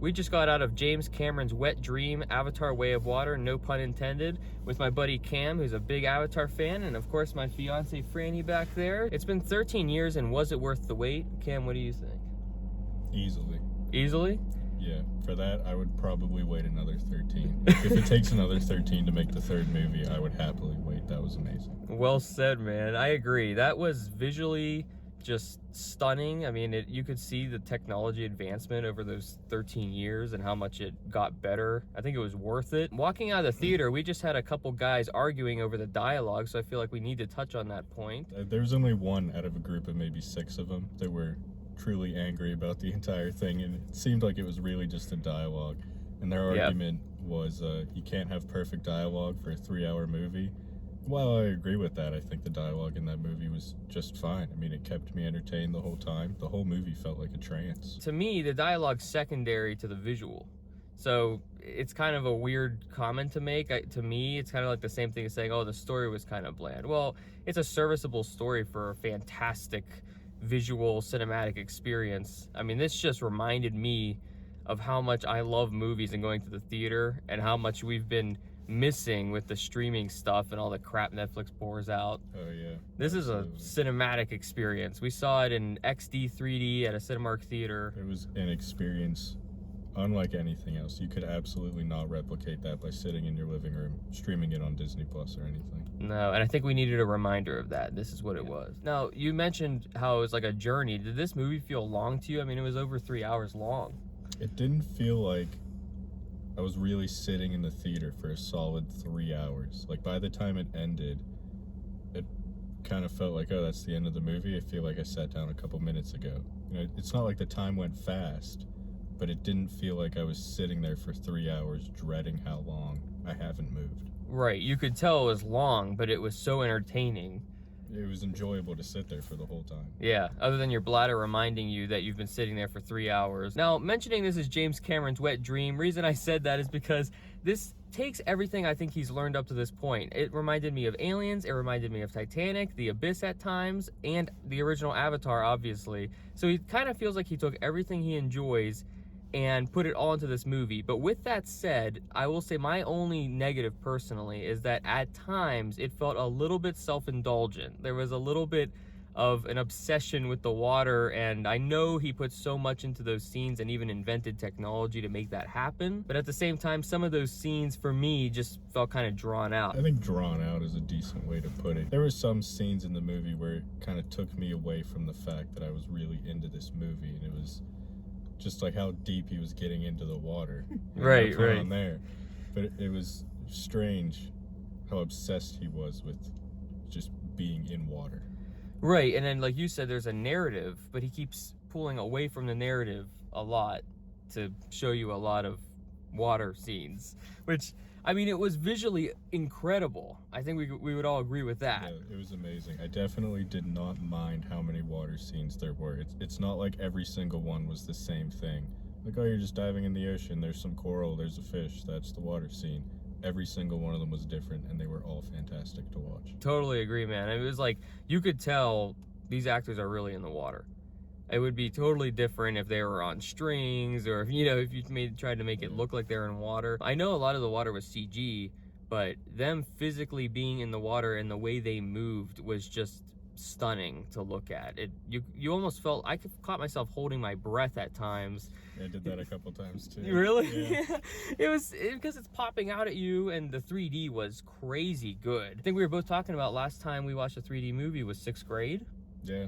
We just got out of James Cameron's wet dream, Avatar Way of Water, no pun intended, with my buddy Cam, who's a big Avatar fan, and of course my fiance Franny back there. It's been 13 years, and was it worth the wait? Cam, what do you think? Easily. Easily? Yeah, for that, I would probably wait another 13. If it takes another 13 to make the third movie, I would happily wait. That was amazing. Well said, man. I agree. That was visually just stunning. I mean, you could see the technology advancement over those 13 years and how much it got better. I think it was worth it. Walking out of the theater, we just had a couple guys arguing over the dialogue, so I feel like we need to touch on that point. There was only one out of a group of maybe 6 of them that were truly angry about the entire thing, and it seemed like it was really just a dialogue. And their argument was you can't have perfect dialogue for a 3-hour movie. Well, I agree with that. I think the dialogue in that movie was just fine. I mean, it kept me entertained the whole time. The whole movie felt like a trance. To me, the dialogue's secondary to the visual. So it's kind of a weird comment to make. To me, it's kind of like the same thing as saying, oh, the story was kind of bland. Well, it's a serviceable story for a fantastic visual cinematic experience. I mean, this just reminded me of how much I love movies and going to the theater, and how much we've been missing with the streaming stuff and all the crap Netflix pours out. Oh yeah. This absolutely. is a cinematic experience. We saw it in XD 3D at a Cinemark theater. It was an experience unlike anything else. You could absolutely not replicate that by sitting in your living room, streaming it on Disney Plus or anything. No, and I think we needed a reminder of that. This is what it was. Now, you mentioned how it was like a journey. Did this movie feel long to you? I mean, it was over 3 hours long. It didn't feel like I was really sitting in the theater for a solid 3 hours. Like, by the time it ended, it kind of felt like, oh, that's the end of the movie. I feel like I sat down a couple minutes ago. You know, it's not like the time went fast, but it didn't feel like I was sitting there for 3 hours dreading how long I haven't moved. Right, you could tell it was long, but it was so entertaining. It was enjoyable to sit there for the whole time. Yeah, other than your bladder reminding you that you've been sitting there for 3 hours. Now, mentioning this is James Cameron's wet dream, reason I said that is because this takes everything I think he's learned up to this point. It reminded me of Aliens, it reminded me of Titanic, The Abyss at times, and the original Avatar, obviously. So he kind of feels like he took everything he enjoys and put it all into this movie. But with that said, I will say my only negative personally is that at times it felt a little bit self-indulgent. There was a little bit of an obsession with the water, and I know he put so much into those scenes and even invented technology to make that happen. But at the same time, some of those scenes for me just felt kind of drawn out. I think drawn out is a decent way to put it. There were some scenes in the movie where it kind of took me away from the fact that I was really into this movie, and it was just like how deep he was getting into the water. Right. On there. But it was strange how obsessed he was with just being in water. Right, and then like you said, there's a narrative, but he keeps pulling away from the narrative a lot to show you a lot of water scenes, which, I mean, it was visually incredible. I think we would all agree with that. Yeah, it was amazing. I definitely did not mind how many water scenes there were. It's not like every single one was the same thing. Like, oh, you're just diving in the ocean, there's some coral, there's a fish, that's the water scene. Every single one of them was different, and they were all fantastic to watch. Totally agree, man. It was like, you could tell these actors are really in the water. It would be totally different if they were on strings, or if you tried to make it look like they're in water. I know a lot of the water was CG, but them physically being in the water and the way they moved was just stunning to look at. You almost felt, I caught myself holding my breath at times. I did that a couple times too. Really? Yeah. It was because it's popping out at you, and the 3D was crazy good. I think we were both talking about last time we watched a 3D movie was 6th grade. Yeah.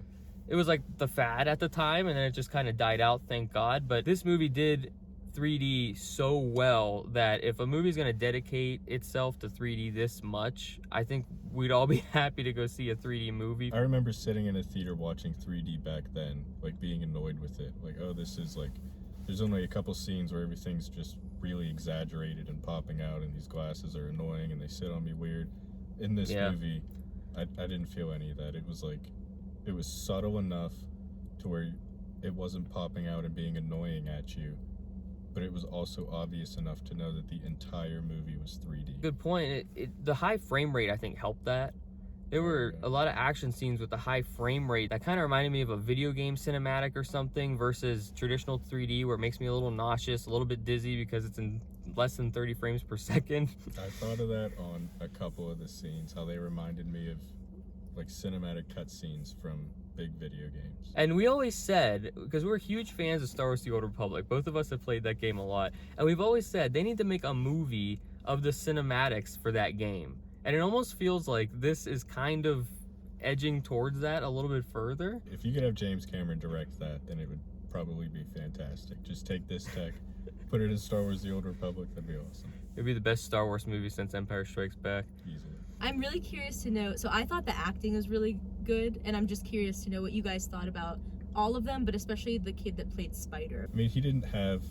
It was like the fad at the time, and then it just kind of died out, thank God. But this movie did 3D so well that if a movie's going to dedicate itself to 3D this much, I think we'd all be happy to go see a 3D movie. I remember sitting in a theater watching 3D back then, like being annoyed with it. Like, oh, this is like, there's only a couple scenes where everything's just really exaggerated and popping out, and these glasses are annoying and they sit on me weird. In this movie, I didn't feel any of that. It was like, it was subtle enough to where it wasn't popping out and being annoying at you, but it was also obvious enough to know that the entire movie was 3D. Good point. The high frame rate, I think, helped that. There were a lot of action scenes with the high frame rate that kind of reminded me of a video game cinematic or something versus traditional 3D, where it makes me a little nauseous, a little bit dizzy because it's in less than 30 frames per second. I thought of that on a couple of the scenes, how they reminded me of like cinematic cutscenes from big video games. And we always said, because we're huge fans of Star Wars The Old Republic, both of us have played that game a lot, and we've always said they need to make a movie of the cinematics for that game. And it almost feels like this is kind of edging towards that a little bit further. If you could have James Cameron direct that, then it would probably be fantastic. Just take this tech, put it in Star Wars The Old Republic, that'd be awesome. It'd be the best Star Wars movie since Empire Strikes Back. Easily. I'm really curious to know, so I thought the acting was really good, and I'm just curious to know what you guys thought about all of them, but especially the kid that played Spider. I mean, he didn't have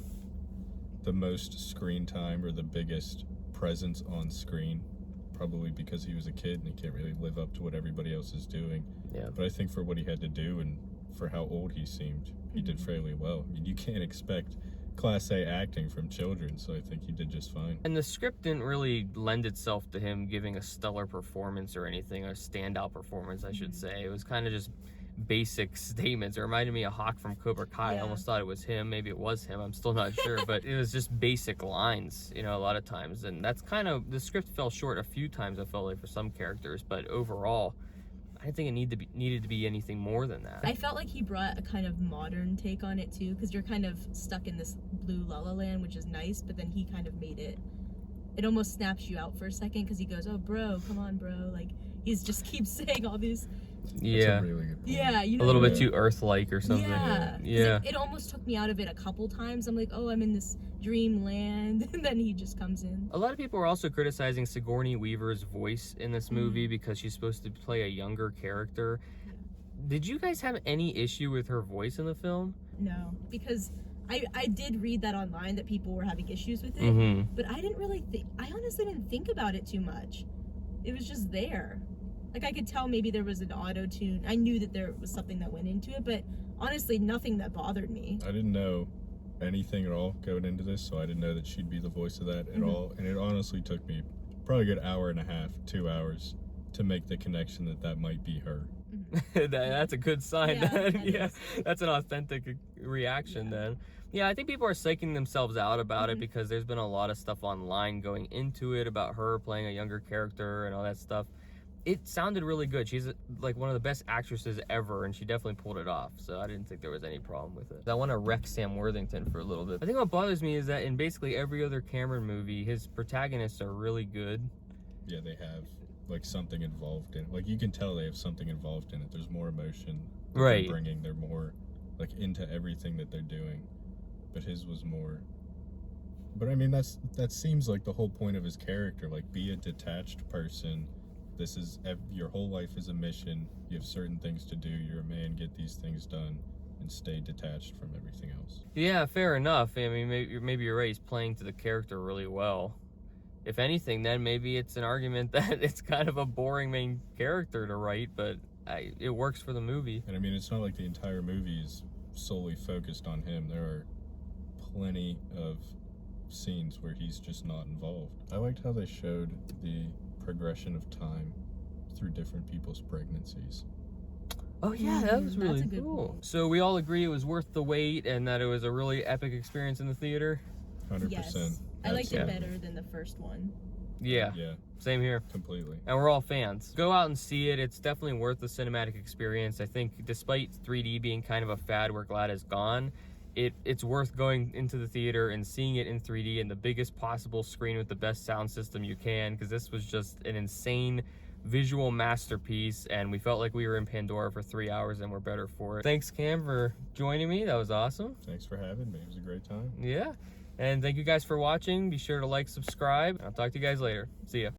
the most screen time or the biggest presence on screen, probably because he was a kid and he can't really live up to what everybody else is doing. Yeah. But I think for what he had to do and for how old he seemed, he did fairly well. I mean, you can't expect Class A acting from children, so I think he did just fine. And the script didn't really lend itself to him giving a stellar performance or anything, a standout performance, I should say. It was kind of just basic statements. It reminded me of Hawk from Cobra Kai. I Yeah. almost thought it was him. Maybe it was him. I'm still not sure. But it was just basic lines, you know, a lot of times. And that's kind of, the script fell short a few times, I felt like, for some characters. But overall, I didn't think it needed to be anything more than that. I felt like he brought a kind of modern take on it too, because you're kind of stuck in this blue la la land, which is nice, but then he kind of made it almost snaps you out for a second, because he goes, oh bro, come on bro, like he's just keeps saying all these, Yeah. That's a really good point. yeah, you know, A little bit Yeah. too Earth-like or something. yeah, 'Cause Yeah. it almost took me out of it a couple times. I'm like, oh, I'm in this dream land, and then he just comes in. A lot of people are also criticizing Sigourney Weaver's voice in this movie because she's supposed to play a younger character. Did you guys have any issue with her voice in the film? No, because I did read that online that people were having issues with it, Mm-hmm. but I didn't really think, I honestly didn't think about it too much. It was just there. Like, I could tell maybe there was an auto tune. I knew that there was something that went into it, but honestly, nothing that bothered me. I didn't know anything at all going into this, so I didn't know that she'd be the voice of that at all. And it honestly took me probably a good hour and a half, 2 hours, to make the connection that that might be her. That's a good sign. Yeah, Then. that Yeah, is. that's an authentic reaction. Yeah. Then, yeah, I think people are psyching themselves out about it because there's been a lot of stuff online going into it about her playing a younger character and all that stuff. It sounded really good. She's like one of the best actresses ever, and she definitely pulled it off. So I didn't think there was any problem with it. I want to wreck Sam Worthington for a little bit. I think what bothers me is that in basically every other Cameron movie, his protagonists are really good. Yeah, they have like something involved in it. Like you can tell they have something involved in it. There's more emotion that Right. they're bringing. They're more like into everything that they're doing. But his was more. But I mean, that seems like the whole point of his character. Like, be a detached person. This is your whole life is a mission. You have certain things to do. You're a man. Get these things done, and stay detached from everything else. Yeah, fair enough. I mean, maybe you're right. He's playing to the character really well. If anything, then maybe it's an argument that it's kind of a boring main character to write, but it works for the movie. And I mean, it's not like the entire movie is solely focused on him. There are plenty of scenes where he's just not involved. I liked how they showed the progression of time through different people's pregnancies. Oh yeah, that was That's really a good cool. point. So we all agree it was worth the wait and that it was a really epic experience in the theater? 100%. Yes, I liked it Yeah. better than the first one. Yeah, Yeah, same here. completely. And we're all fans. Go out and see it. It's definitely worth the cinematic experience. I think despite 3D being kind of a fad we're glad it's gone, it's worth going into the theater and seeing it in 3D in the biggest possible screen with the best sound system you can, because this was just an insane visual masterpiece, and we felt like we were in Pandora for 3 hours and we're better for it. Thanks, Cam, for joining me. That was awesome. Thanks for having me. It was a great time. Yeah. And thank you guys for watching. Be sure to like, subscribe. I'll talk to you guys later. See ya.